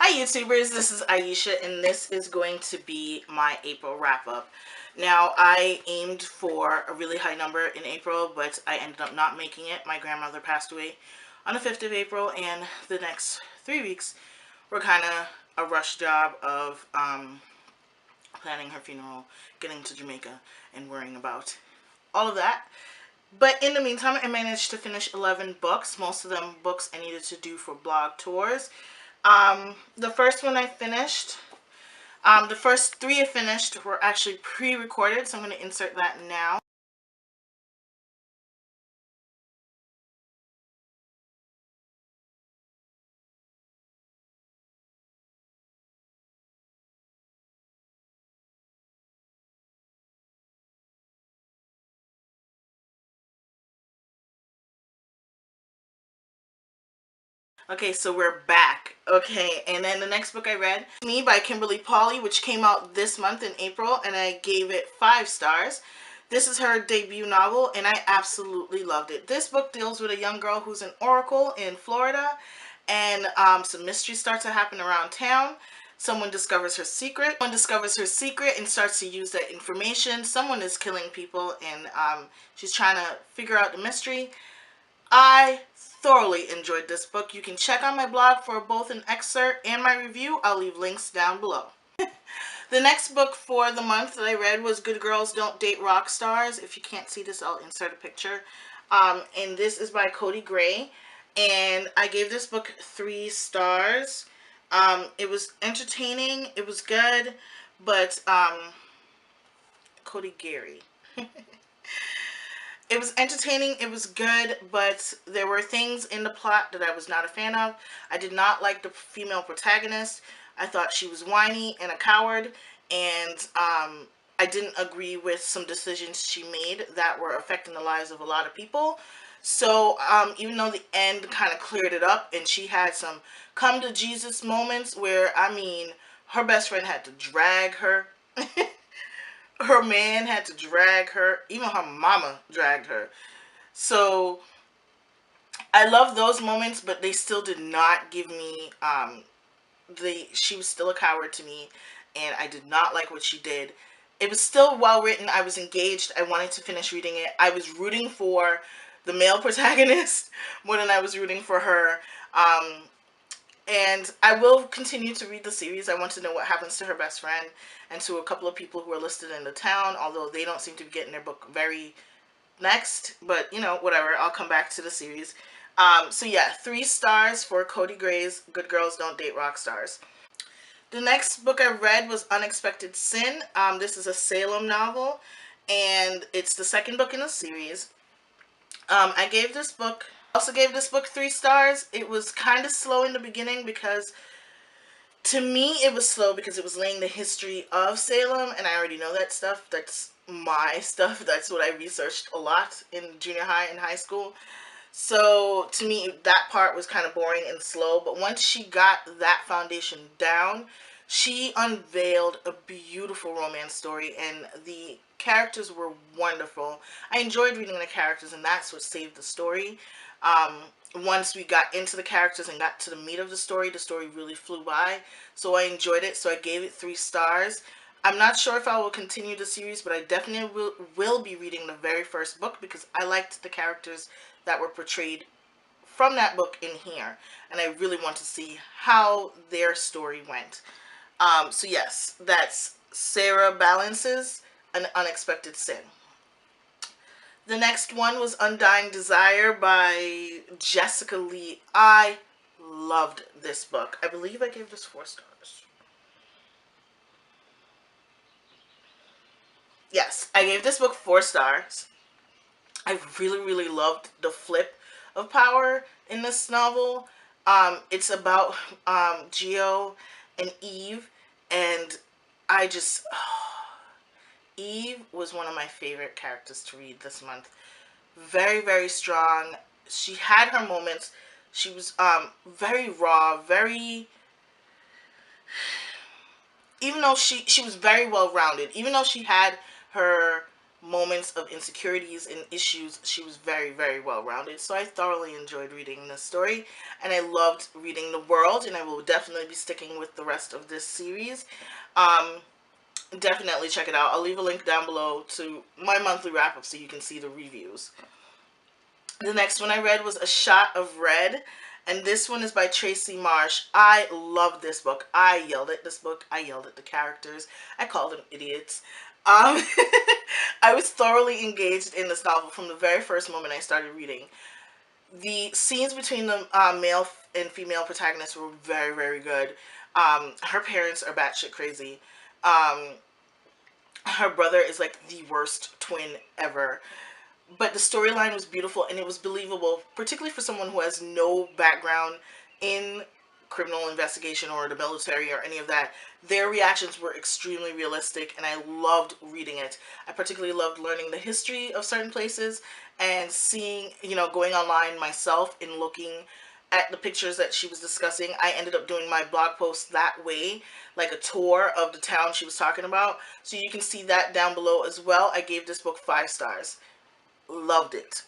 Hi YouTubers, this is Aisha and this is going to be my April wrap up. Now I aimed for a really high number in April, but I ended up not making it. My grandmother passed away on the 5th of April and the next 3 weeks were kind of a rush job of planning her funeral, getting to Jamaica and worrying about all of that. But in the meantime, I managed to finish 11 books, most of them books I needed to do for blog tours. The first one I finished, the first 3 I finished were actually pre-recorded, so I'm going to insert that now. Okay, so we're back. Okay, and then the next book I read, Me by Kimberly Polly, which came out this month in April, and I gave it 5 stars. This is her debut novel, and I absolutely loved it. This book deals with a young girl who's an oracle in Florida, and some mysteries start to happen around town. Someone discovers her secret. Someone discovers her secret and starts to use that information. Someone is killing people, and she's trying to figure out the mystery. I thoroughly enjoyed this book. You can check out my blog for both an excerpt and my review. I'll leave links down below. The next book for the month that I read was Good Girls Don't Date Rock Stars. If you can't see this, I'll insert a picture. And this is by Cody Gray. And I gave this book 3 stars. It was entertaining. It was good. But Cody Gary. It was entertaining, it was good, but there were things in the plot that I was not a fan of. I did not like the female protagonist. I thought she was whiny and a coward, and I didn't agree with some decisions she made that were affecting the lives of a lot of people. So even though the end kind of cleared it up and she had some come to Jesus moments where, I mean, her best friend had to drag her. Her man had to drag her. Even her mama dragged her. So I love those moments, but they still did not give me she was still a coward to me, and I did not like what she did. It was still well written. I was engaged. I wanted to finish reading it. I was rooting for the male protagonist more than I was rooting for her. And I will continue to read the series. I want to know what happens to her best friend and to a couple of people who are listed in the town, although they don't seem to be getting their book very next, but you know, whatever, I'll come back to the series. So yeah, 3 stars for Cody Gray's Good Girls Don't Date Rock Stars. The next book I read was Unexpected Sin. This is a Salem novel, and it's the second book in the series. I also gave this book 3 stars. It was kind of slow in the beginning because, to me, it was slow because it was laying the history of Salem, and I already know that stuff. That's my stuff. That's what I researched a lot in junior high and high school. So to me, that part was kind of boring and slow. But once she got that foundation down, she unveiled a beautiful romance story, and the characters were wonderful. I enjoyed reading the characters, and that's what saved the story. Um, Once we got into the characters and got to the meat of the story really flew by. So I enjoyed it. So I gave it 3 stars. I'm not sure if I will continue the series, but I definitely will be reading the very first book because I liked the characters that were portrayed from that book in here, and I really want to see how their story went. So yes, that's Sarah Balance's An Unexpected Sin. The next one was Undying Desire by Jessica Lee. I loved this book. I believe I gave this 4 stars. Yes, I gave this book 4 stars. I really loved the flip of power in this novel. It's about Geo and Eve, and I just Eve was one of my favorite characters to read this month. Very strong. She had her moments. She was very raw, very, even though she was very well rounded, even though she had her moments of insecurities and issues, she was very, very well rounded. So I thoroughly enjoyed reading this story, and I loved reading the world, and I will definitely be sticking with the rest of this series. Um, Definitely check it out. I'll leave a link down below to my monthly wrap up so you can see the reviews. The next one I read was A Shot of Red, and this one is by Tracy Marsh. I love this book. I yelled at this book. I yelled at the characters. I called them idiots. Um, I was thoroughly engaged in this novel from the very first moment I started reading. The scenes between the male and female protagonists were very, very good. Her parents are batshit crazy. Um, Her brother is like the worst twin ever. But the storyline was beautiful and it was believable, particularly for someone who has no background in criminal investigation or the military or any of that. Their reactions were extremely realistic and I loved reading it. I particularly loved learning the history of certain places and seeing, you know, going online myself and looking at the pictures that she was discussing. I ended up doing my blog post that way, like a tour of the town she was talking about. So you can see that down below as well. I gave this book 5 stars. Loved it.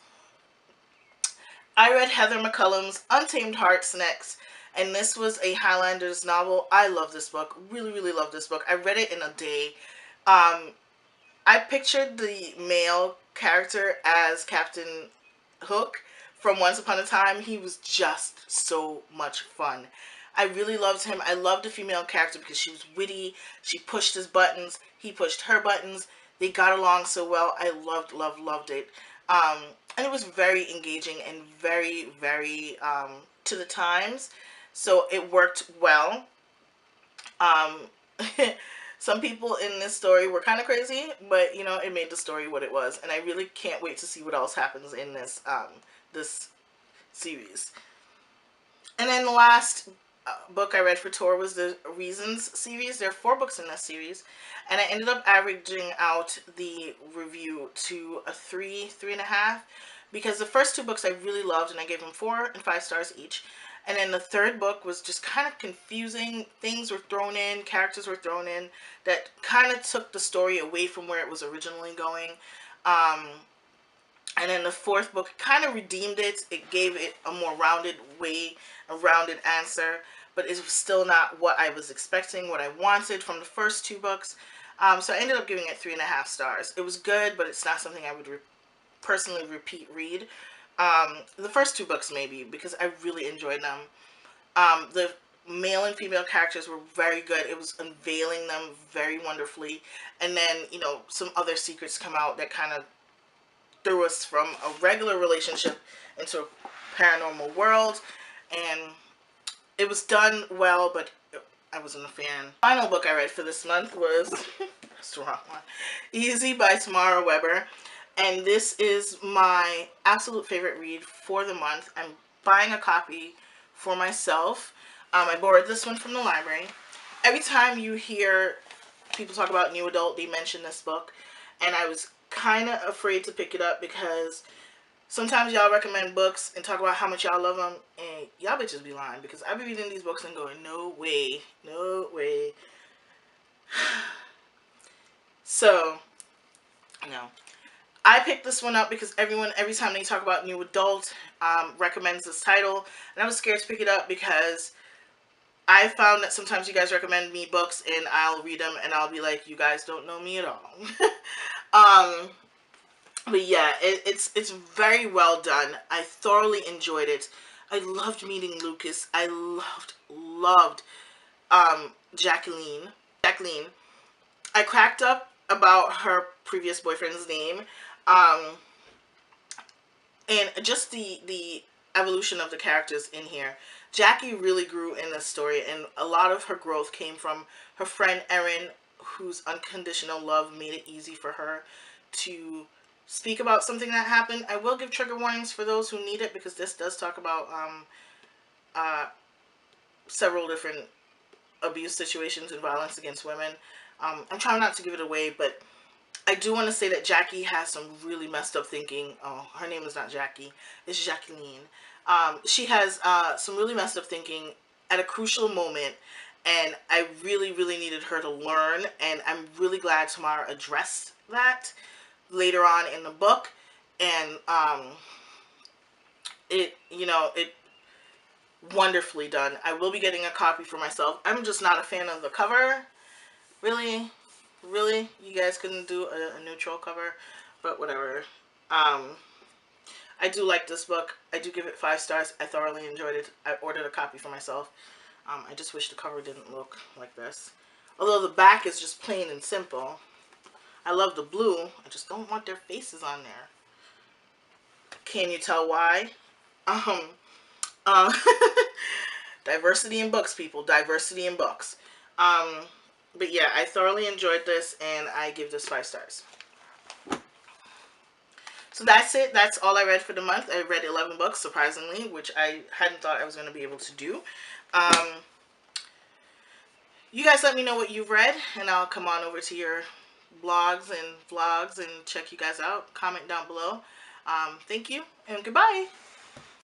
I read Heather McCullum's Untamed Hearts next, and this was a Highlanders novel. I love this book. Really, really love this book. I read it in a day. I pictured the male character as Captain Hook from Once Upon a Time. He was just so much fun. I really loved him. I loved the female character because she was witty. She pushed his buttons. He pushed her buttons. They got along so well. I loved, loved, loved it. Um, and it was very engaging and very, very to the times. So it worked well. Um, some people in this story were kind of crazy, but you know, it made the story what it was. And I really can't wait to see what else happens in this this series. And then the last book I read for tour was the Reasons series. There are 4 books in this series, and I ended up averaging out the review to a 3.5, because the first 2 books I really loved and I gave them 4 and 5 stars each. And then the third book was just kind of confusing. Things were thrown in, characters were thrown in that kind of took the story away from where it was originally going. And then the 4th book kind of redeemed it. It gave it a more rounded way, a rounded answer, but it was still not what I was expecting, what I wanted from the first 2 books. So I ended up giving it 3.5 stars. It was good, but it's not something I would personally repeat read. The first 2 books maybe, because I really enjoyed them. The male and female characters were very good. It was unveiling them very wonderfully. And then, you know, some other secrets come out that kind of threw us from a regular relationship into a paranormal world, and it was done well, but I wasn't a fan. Final book I read for this month was that's the wrong one, Easy by Tamara Weber, and this is my absolute favorite read for the month. I'm buying a copy for myself. I borrowed this one from the library. Every time you hear people talk about new adult, they mention this book, and I was kind of afraid to pick it up because sometimes y'all recommend books and talk about how much y'all love them, and y'all bitches be lying, because I be reading these books and going, no way, no way. So, no. I picked this one up because everyone, every time they talk about new adult, recommends this title, and I was scared to pick it up because I found that sometimes you guys recommend me books and I'll read them and I'll be like, you guys don't know me at all. But yeah, it's very well done. I thoroughly enjoyed it. I loved meeting Lucas. I loved Jacqueline. I cracked up about her previous boyfriend's name. And just the evolution of the characters in here. Jackie really grew in this story, and a lot of her growth came from her friend Erin, whose unconditional love made it easy for her to speak about something that happened. I will give trigger warnings for those who need it, because this does talk about several different abuse situations and violence against women. I'm trying not to give it away, but I do want to say that Jackie has some really messed up thinking. Oh, her name is not Jackie. It's Jacqueline. She has some really messed up thinking at a crucial moment, and I really, really needed her to learn, and I'm really glad Tamara addressed that. later on in the book, and it wonderfully done. I will be getting a copy for myself. I'm just not a fan of the cover. Really, really, you guys couldn't do a neutral cover, but whatever. I do like this book. I do give it 5 stars. I thoroughly enjoyed it. I ordered a copy for myself. I just wish the cover didn't look like this. Although the back is just plain and simple. I love the blue. I just don't want their faces on there. Can you tell why? Um, uh, diversity in books, people. Diversity in books. Um, but yeah, I thoroughly enjoyed this, and I give this 5 stars. So that's it. That's all I read for the month. I read 11 books, surprisingly, which I hadn't thought I was going to be able to do. You guys let me know what you've read, and I'll come on over to your blogs and vlogs and check you guys out. Comment down below. Thank you, and goodbye.